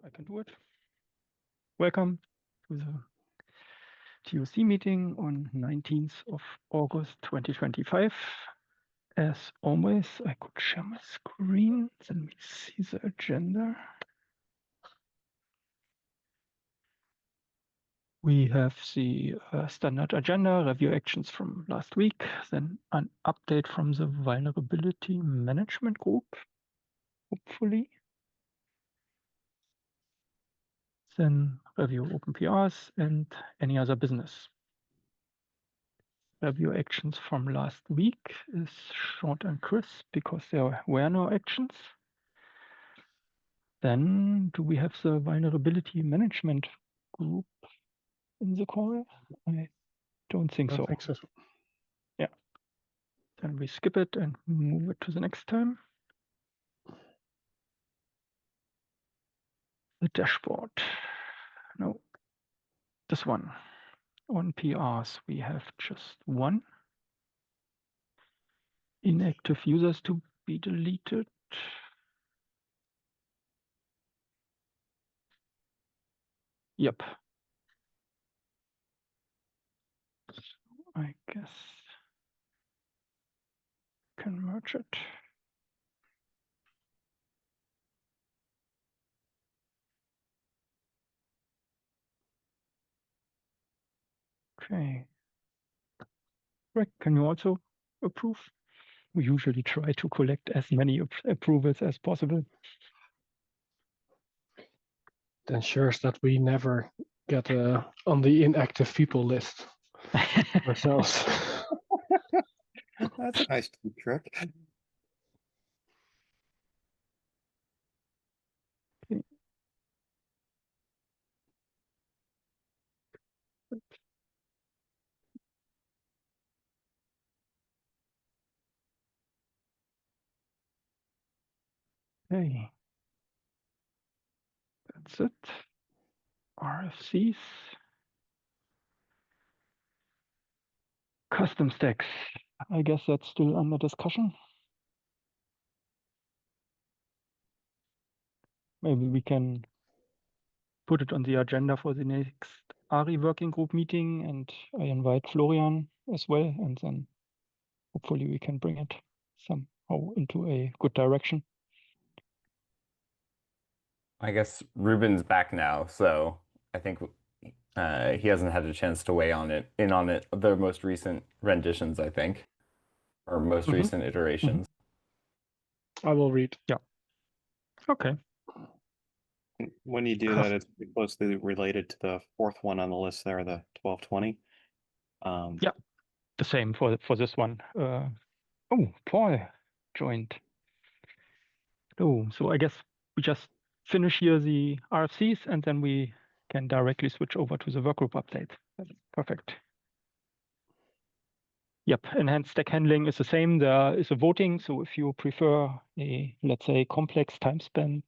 I can do it. Welcome to the TOC meeting on 19th of August 2025. As always, I could share my screen, then we see the agenda. We have the standard agenda, review actions from last week, then an update from the vulnerability management group, hopefully. Then review open PRs and any other business. Review actions from last week is short and crisp because there were no actions. Then do we have the vulnerability management group in the call? I don't think so. I think so. Yeah. Then we skip it and move it to the next time. The dashboard. No, this one. On PRs, we have just one. Inactive users to be deleted. Yep. I guess can merge it. Okay. Greg, can you also approve? We usually try to collect as many approvals as possible. It ensures that we never get on the inactive people list ourselves. That's a nice trick. Okay. That's it. RFCs. Custom stacks. I guess that's still under discussion. Maybe we can put it on the agenda for the next ARI working group meeting, and I invite Florian as well, and then hopefully we can bring it somehow into a good direction. I guess Ruben's back now, so I think he hasn't had a chance to weigh on it, the most recent renditions, I think, or most recent iterations. I will read. Yeah. Okay. When you do that, it's closely related to the fourth one on the list there, the 1220. Yeah, the same for this one. Oh, Paul joined. Oh, so I guess we just finish here the RFCs and then we can directly switch over to the workgroup update. Perfect. Yep, enhanced stack handling is the same. There is a voting, so if you prefer a, let's say, complex time spent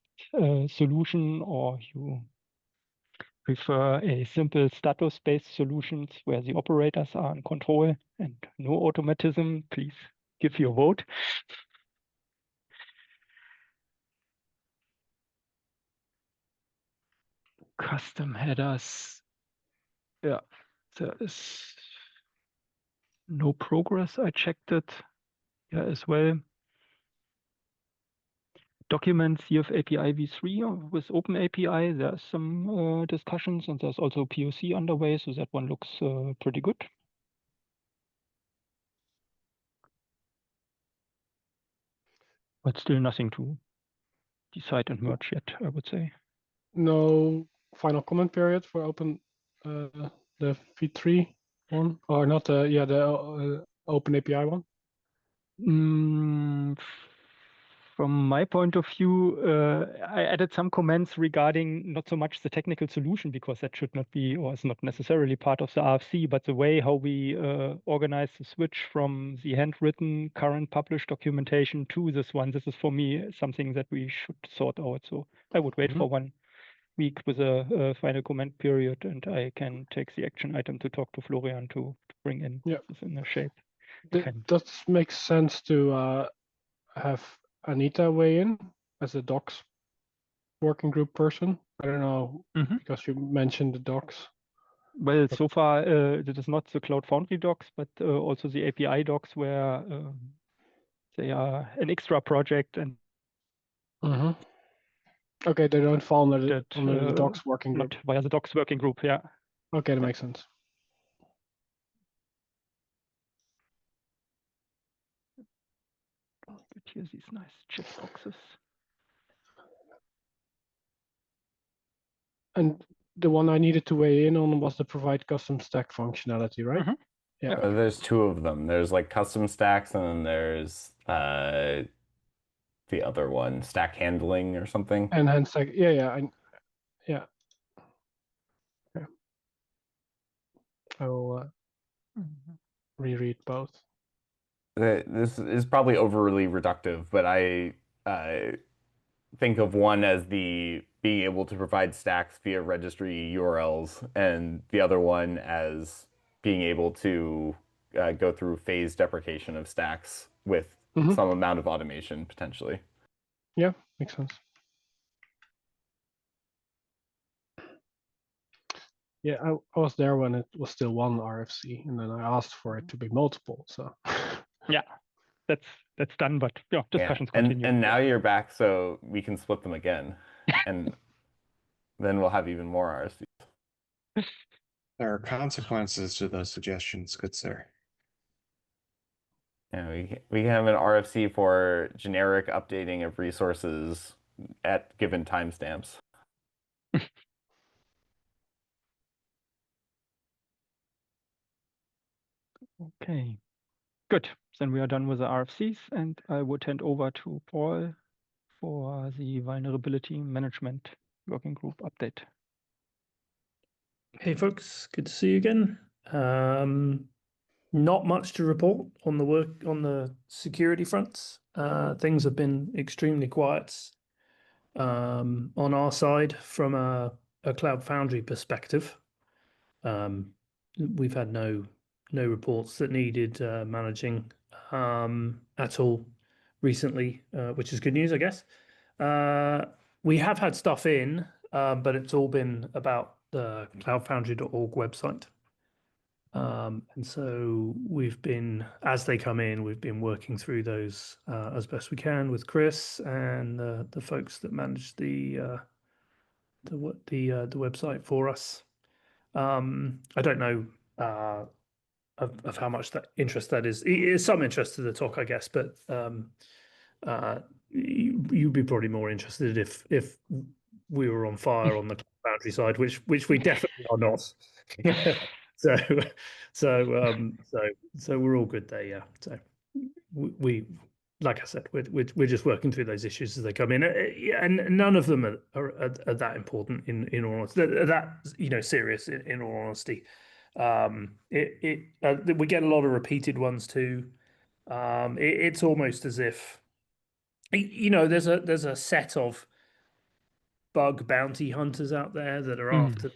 solution, or you prefer a simple status-based solutions where the operators are in control and no automatism, please give your vote. Custom headers. Yeah, there is no progress. I checked it as well. Documents CF API v3 with Open API. There are some discussions, and there's also POC underway, so that one looks pretty good. But still nothing to decide and merge yet, I would say. No final comment period for Open the v3 one, or not? The Open API one. From my point of view, I added some comments regarding not so much the technical solution, because that should not be, or is not necessarily part of the RFC, but the way how we organize the switch from the handwritten current published documentation to this one. This is for me something that we should sort out. So I would wait for 1 week with a final comment period, and I can take the action item to talk to Florian to bring in this in a shape. That makes sense to have Anita weigh in as a docs working group person? I don't know, Mhm. because you mentioned the docs. Well, so far, that is not the Cloud Foundry docs, but also the API docs where they are an extra project and Mm-hmm. Okay, they don't fall under that the docs working group. not via the docs working group. Yeah. Okay, that Yeah. makes sense. But here's these nice checkboxes. And the one I needed to weigh in on was the provide custom stack functionality, right? Mhm. Yeah. Yeah. There's two of them. There's like custom stacks, and then there's the other one, stack handling or something. And hence, stack, yeah. I will Mhm. reread both. This is probably overly reductive, but I think of one as the being able to provide stacks via registry URLs, and the other one as being able to go through phase deprecation of stacks with Mhm. some amount of automation potentially. Yeah, makes sense. Yeah, I was there when it was still one RFC, and then I asked for it to be multiple. So Yeah. That's done, but yeah, discussions continue. And now you're back, so we can split them again, and then we'll have even more RFCs. There are consequences to those suggestions, good sir. Yeah, we have an RFC for generic updating of resources at given timestamps. Okay, good. Then we are done with the RFCs, and I would hand over to Paul for the vulnerability management working group update. Hey folks, good to see you again. Not much to report on the work on the security fronts. Things have been extremely quiet on our side from a Cloud Foundry perspective. We've had no reports that needed managing at all recently, which is good news, I guess. We have had stuff in, but it's all been about the cloudfoundry.org website. And so we've been, as they come in, we've been working through those as best we can with Chris and the folks that manage the website for us. I don't know of how much that interest that is. It is some interest to the talk, I guess, but you'd be probably more interested if we were on fire on the Foundry side, which we definitely are not. So we're all good there, yeah. So we like I said, we're just working through those issues as they come in, and none of them are that important in all honesty, that serious in all honesty. We get a lot of repeated ones too. It's almost as if there's a set of bug bounty hunters out there that are after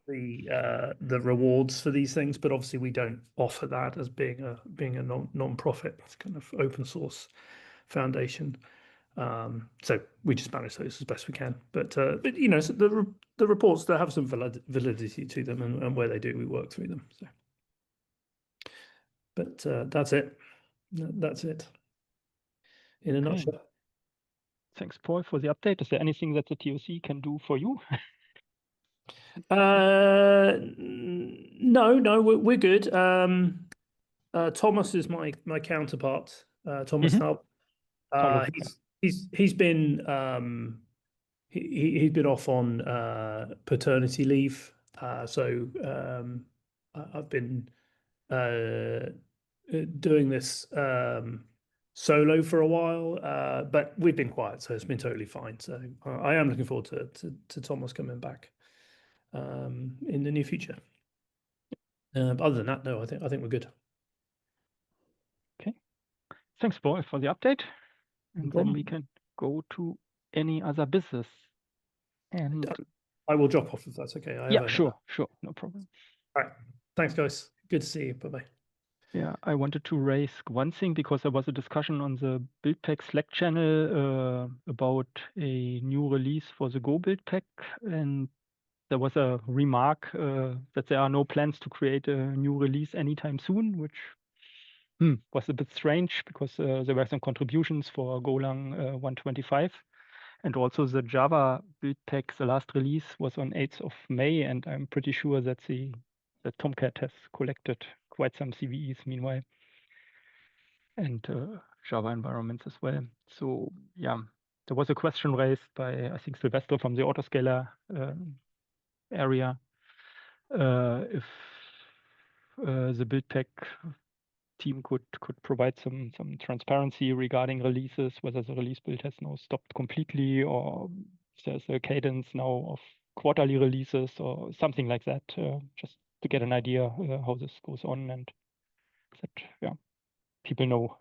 the rewards for these things, but obviously we don't offer that as being a non-profit kind of open source foundation. So we just manage those as best we can. But so the reports that have some validity to them, and where they do, we work through them. So, but that's it. That's it in a nutshell. Thanks, Paul, for the update. Is there anything that the TOC can do for you? No, we're good. Thomas is my counterpart. Thomas Hub. He's been he's been off on paternity leave. So I've been doing this solo for a while, but we've been quiet, so it's been totally fine. So I am looking forward to Thomas coming back in the near future. Other than that, no, I think we're good. Okay, thanks, Paul, for the update, and then we can go to any other business. And I will drop off if that's okay. Yeah, sure, no problem. All right, thanks, guys. Good to see you. Bye bye. Yeah, I wanted to raise one thing because there was a discussion on the build pack Slack channel about a new release for the Go build pack, and there was a remark that there are no plans to create a new release anytime soon, which was a bit strange because there were some contributions for Golang 125, and also the Java build pack, the last release was on 8th of May, and I'm pretty sure that that Tomcat has collected quite some CVEs meanwhile, and Java environments as well. So yeah, there was a question raised by, I think, Sylvester from the Autoscaler area, if the build pack team could provide some transparency regarding releases, whether the release build has now stopped completely, or if there's a cadence now of quarterly releases or something like that, just to get an idea how this goes on, and that people know.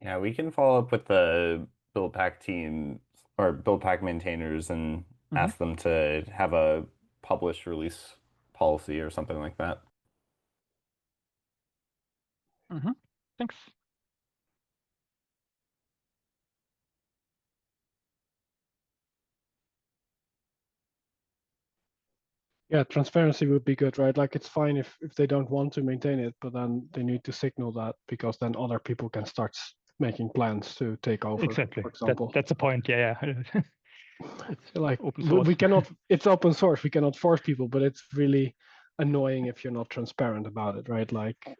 Yeah, we can follow up with the build pack team or build pack maintainers and ask them to have a published release policy or something like that. Thanks. Yeah, transparency would be good, right? Like, it's fine if they don't want to maintain it, but then they need to signal that, because then other people can start making plans to take over. Exactly. For example, That's the point. Yeah. it's like open source. we cannot. It's open source. We cannot force people, but it's really annoying if you're not transparent about it, right? Like,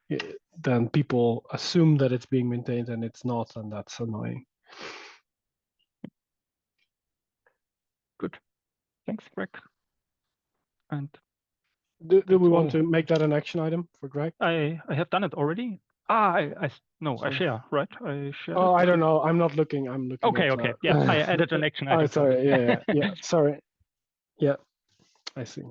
then people assume that it's being maintained and it's not, and that's annoying. Good. Thanks, Greg. And do we want all. to make that an action item for Greg? I have done it already. I share, right? I share. Oh, I don't know. I'm not looking. I'm looking. Okay. Yeah, I added an action item. Oh, sorry. Yeah. Sorry. Yeah, I see.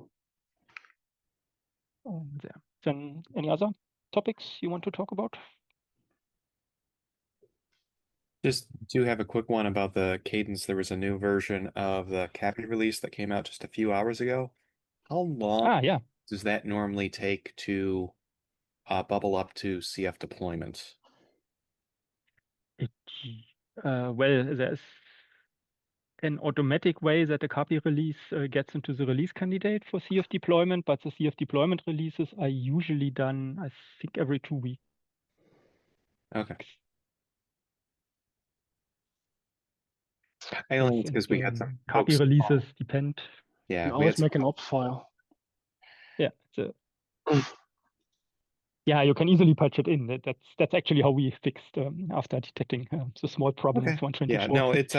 There. Then any other topics you want to talk about? Just do have a quick one about the cadence. There was a new version of the Cappy release that came out just a few hours ago. How long does that normally take to bubble up to CF deployment? Well, there's an automatic way that a copy release gets into the release candidate for CF deployment, but the CF deployment releases are usually done, I think, every 2 weeks. Okay. I only think because we had some copy releases depend. Yeah, you always make an ops file. Yeah. Yeah, you can easily patch it in. That's actually how we fixed after detecting the small problem with 124. Yeah, no, it's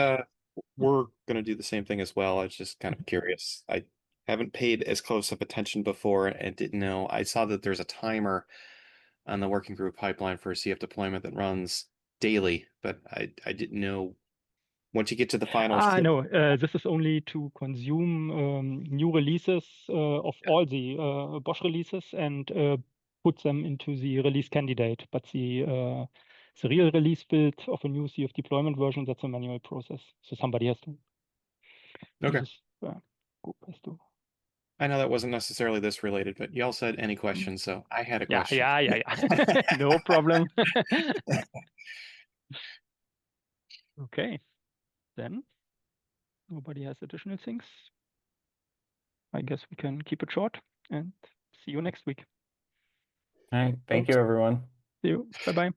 we're gonna do the same thing as well. I was just kind of curious. I haven't paid as close of attention before and didn't know. I saw that there's a timer on the working group pipeline for CF deployment that runs daily, but I didn't know once you get to the final. No, this is only to consume new releases of all the Bosch releases and put them into the release candidate. But the real release build of a new CF deployment version, that's a manual process. So somebody has to. Okay. Has to. I know that wasn't necessarily this related, but y'all said any questions, so I had a question. Yeah. No problem. Okay. Then nobody has additional things. I guess we can keep it short and see you next week. All right. Thank you, everyone. See you. Bye-bye.